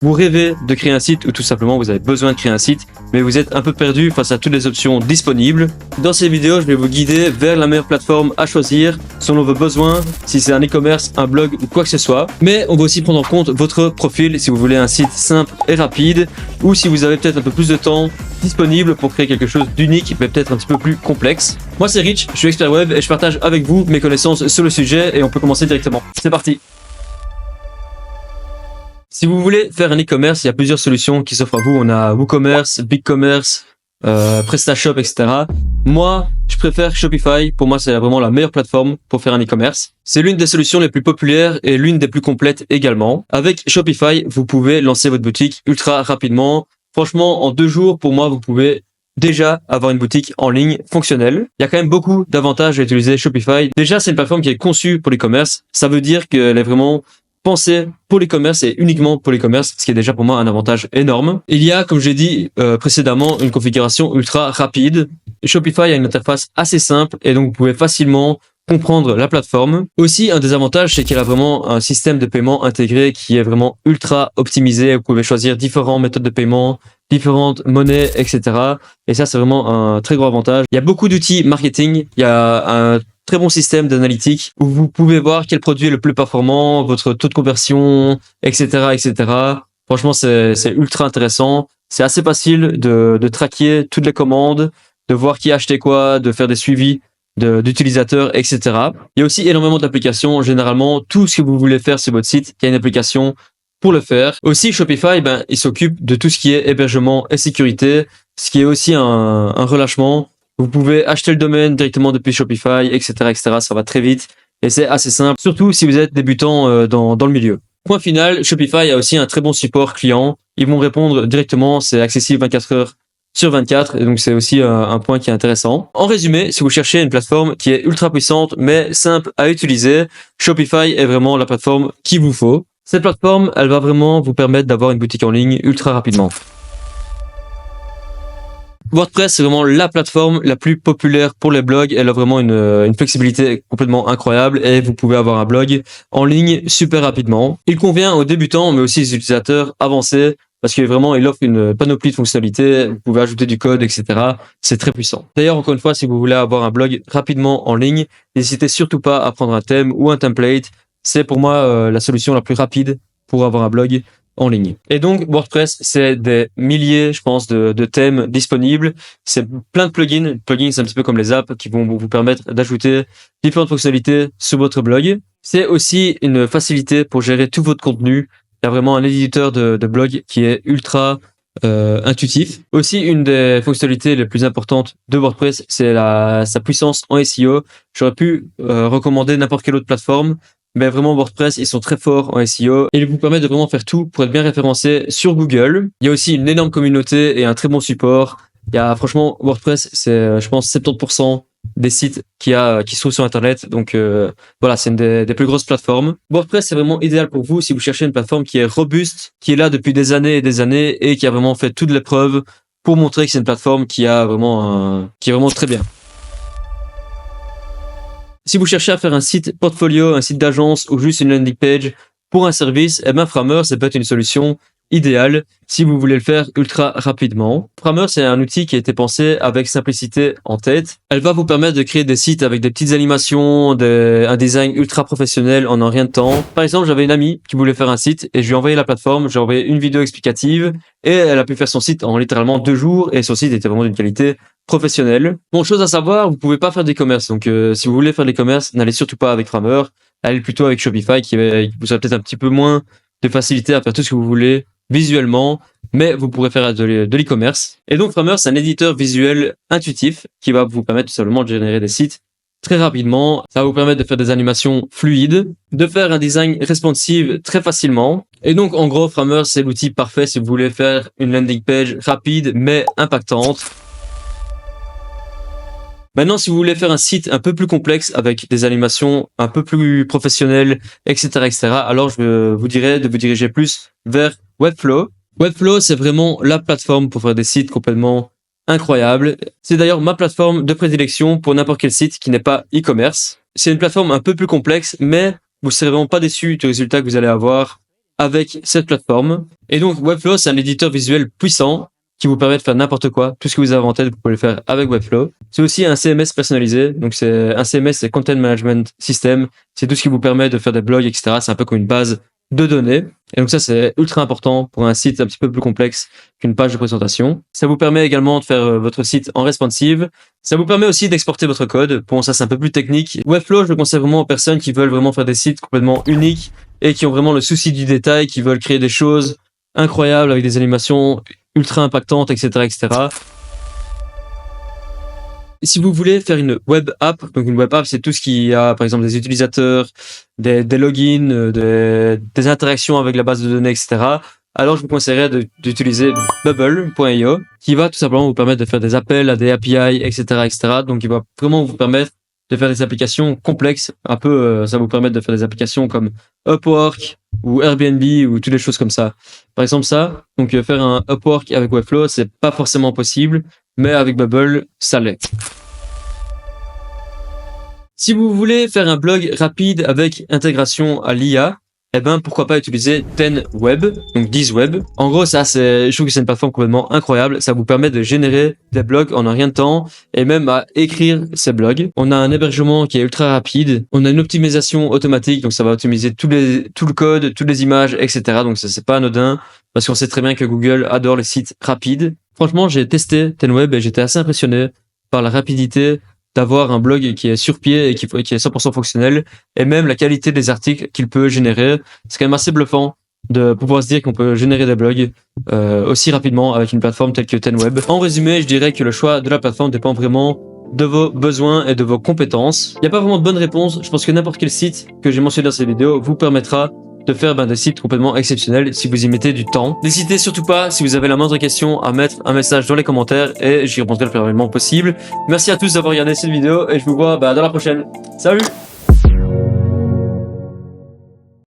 Vous rêvez de créer un site ou tout simplement vous avez besoin de créer un site, mais vous êtes un peu perdu face à toutes les options disponibles. Dans ces vidéos, je vais vous guider vers la meilleure plateforme à choisir selon vos besoins, si c'est un e-commerce, un blog ou quoi que ce soit. Mais on va aussi prendre en compte votre profil si vous voulez un site simple et rapide ou si vous avez peut-être un peu plus de temps disponible pour créer quelque chose d'unique mais peut-être un petit peu plus complexe. Moi c'est Rich, je suis expert web et je partage avec vous mes connaissances sur le sujet et on peut commencer directement. C'est parti! Si vous voulez faire un e-commerce, il y a plusieurs solutions qui s'offrent à vous. On a WooCommerce, BigCommerce, PrestaShop, etc. Moi, je préfère Shopify. Pour moi, c'est vraiment la meilleure plateforme pour faire un e-commerce. C'est l'une des solutions les plus populaires et l'une des plus complètes également. Avec Shopify, vous pouvez lancer votre boutique ultra rapidement. Franchement, en 2 jours, pour moi, vous pouvez déjà avoir une boutique en ligne fonctionnelle. Il y a quand même beaucoup d'avantages à utiliser Shopify. Déjà, c'est une plateforme qui est conçue pour l'e-commerce. Ça veut dire qu'elle est vraiment pensée pour l'e-commerce et uniquement pour l'e-commerce, ce qui est déjà pour moi un avantage énorme. Il y a, comme j'ai dit précédemment, une configuration ultra rapide. Shopify a une interface assez simple et donc vous pouvez facilement comprendre la plateforme. Aussi, un des avantages, c'est qu'elle a vraiment un système de paiement intégré qui est vraiment ultra optimisé. Vous pouvez choisir différentes méthodes de paiement, différentes monnaies, etc. Et ça, c'est vraiment un très gros avantage. Il y a beaucoup d'outils marketing. Il y a un très bon système d'analytique où vous pouvez voir quel produit est le plus performant, votre taux de conversion, etc., etc. Franchement, c'est ultra intéressant. C'est assez facile de traquer toutes les commandes, de voir qui a acheté quoi, de faire des suivis d'utilisateurs, etc. Il y a aussi énormément d'applications. Généralement, tout ce que vous voulez faire sur votre site, il y a une application pour le faire. Aussi, Shopify, il s'occupe de tout ce qui est hébergement et sécurité, ce qui est aussi un relâchement. Vous pouvez acheter le domaine directement depuis Shopify, etc., etc. Ça va très vite et c'est assez simple, surtout si vous êtes débutant dans le milieu. Point final, Shopify a aussi un très bon support client. Ils vont répondre directement, c'est accessible 24 heures sur 24 et donc c'est aussi un point qui est intéressant. En résumé, si vous cherchez une plateforme qui est ultra puissante mais simple à utiliser, Shopify est vraiment la plateforme qu'il vous faut. Cette plateforme, elle va vraiment vous permettre d'avoir une boutique en ligne ultra rapidement. WordPress, c'est vraiment la plateforme la plus populaire pour les blogs. Elle a vraiment une flexibilité complètement incroyable et vous pouvez avoir un blog en ligne super rapidement. Il convient aux débutants, mais aussi aux utilisateurs avancés parce que vraiment, il offre une panoplie de fonctionnalités. Vous pouvez ajouter du code, etc. C'est très puissant. D'ailleurs, encore une fois, si vous voulez avoir un blog rapidement en ligne, n'hésitez surtout pas à prendre un thème ou un template. C'est pour moi la solution la plus rapide pour avoir un blog en ligne. Et donc, WordPress, c'est des milliers, je pense, de thèmes disponibles. C'est plein de plugins. Plugins, c'est un petit peu comme les apps qui vont vous permettre d'ajouter différentes fonctionnalités sur votre blog. C'est aussi une facilité pour gérer tout votre contenu. Il y a vraiment un éditeur de blog qui est ultra intuitif. Aussi, une des fonctionnalités les plus importantes de WordPress, c'est sa puissance en SEO. J'aurais pu recommander n'importe quelle autre plateforme, mais vraiment WordPress, ils sont très forts en SEO et ils vous permettent de vraiment faire tout pour être bien référencé sur Google. Il y a aussi une énorme communauté et un très bon support. Il y a franchement WordPress, c'est je pense 70% des sites qui se trouvent sur internet. Donc voilà, c'est une des plus grosses plateformes. WordPress, c'est vraiment idéal pour vous si vous cherchez une plateforme qui est robuste, qui est là depuis des années et des années et qui a vraiment fait toutes les preuves pour montrer que c'est une plateforme qui est vraiment très bien. Si vous cherchez à faire un site portfolio, un site d'agence ou juste une landing page pour un service, Framer, ça peut être une solution idéale si vous voulez le faire ultra rapidement. Framer, c'est un outil qui a été pensé avec simplicité en tête. Elle va vous permettre de créer des sites avec des petites animations, un design ultra professionnel en un rien de temps. Par exemple, j'avais une amie qui voulait faire un site et je lui ai envoyé la plateforme, j'ai envoyé une vidéo explicative et elle a pu faire son site en littéralement 2 jours et son site était vraiment d'une qualité professionnelle. Bon, chose à savoir, vous pouvez pas faire d'e-commerce. Donc, si vous voulez faire de l'e-commerce, n'allez surtout pas avec Framer. Allez plutôt avec Shopify qui vous aurez peut-être un petit peu moins de facilité à faire tout ce que vous voulez visuellement, mais vous pourrez faire de l'e-commerce. Et donc, Framer, c'est un éditeur visuel intuitif qui va vous permettre tout simplement de générer des sites très rapidement. Ça va vous permettre de faire des animations fluides, de faire un design responsive très facilement. Et donc, en gros, Framer, c'est l'outil parfait si vous voulez faire une landing page rapide mais impactante. Maintenant, si vous voulez faire un site un peu plus complexe avec des animations un peu plus professionnelles, etc., etc., alors je vous dirais de vous diriger plus vers Webflow. Webflow, c'est vraiment la plateforme pour faire des sites complètement incroyables. C'est d'ailleurs ma plateforme de prédilection pour n'importe quel site qui n'est pas e-commerce. C'est une plateforme un peu plus complexe, mais vous serez vraiment pas déçu du résultat que vous allez avoir avec cette plateforme. Et donc Webflow, c'est un éditeur visuel puissant qui vous permet de faire n'importe quoi. Tout ce que vous avez en tête, vous pouvez le faire avec Webflow. C'est aussi un CMS personnalisé. Donc c'est un CMS, c'est Content Management System. C'est tout ce qui vous permet de faire des blogs, etc. C'est un peu comme une base de données. Et donc ça, c'est ultra important pour un site un petit peu plus complexe qu'une page de présentation. Ça vous permet également de faire votre site en responsive. Ça vous permet aussi d'exporter votre code. Bon, ça, c'est un peu plus technique. Webflow, je le conseille vraiment aux personnes qui veulent vraiment faire des sites complètement uniques et qui ont vraiment le souci du détail, qui veulent créer des choses incroyables avec des animations ultra impactantes, etc., etc. Si vous voulez faire une web app, donc une web app, c'est tout ce qui a, par exemple, des utilisateurs, des logins, des interactions avec la base de données, etc. Alors, je vous conseillerais d'utiliser Bubble.io, qui va tout simplement vous permettre de faire des appels à des API, etc., etc. Donc, il va vraiment vous permettre de faire des applications complexes. Un peu, ça va vous permettre de faire des applications comme Upwork ou Airbnb ou toutes les choses comme ça. Par exemple, ça, donc faire un Upwork avec Webflow, c'est pas forcément possible, mais avec Bubble, ça l'est. Si vous voulez faire un blog rapide avec intégration à l'IA, eh ben, pourquoi pas utiliser 10Web, donc 10Web. En gros, ça, je trouve que c'est une plateforme complètement incroyable. Ça vous permet de générer des blogs en un rien de temps et même à écrire ces blogs. On a un hébergement qui est ultra rapide. On a une optimisation automatique, donc ça va optimiser tout le code, toutes les images, etc. Donc ça, c'est pas anodin parce qu'on sait très bien que Google adore les sites rapides. Franchement, j'ai testé 10Web et j'étais assez impressionné par la rapidité d'avoir un blog qui est sur pied et qui est 100% fonctionnel, et même la qualité des articles qu'il peut générer. C'est quand même assez bluffant de pouvoir se dire qu'on peut générer des blogs aussi rapidement avec une plateforme telle que 10Web. En résumé, je dirais que le choix de la plateforme dépend vraiment de vos besoins et de vos compétences. Il n'y a pas vraiment de bonne réponse. Je pense que n'importe quel site que j'ai mentionné dans cette vidéo vous permettra de faire des sites complètement exceptionnels si vous y mettez du temps. N'hésitez surtout pas, si vous avez la moindre question, à mettre un message dans les commentaires et j'y répondrai le plus rapidement possible. Merci à tous d'avoir regardé cette vidéo et je vous vois dans la prochaine. Salut!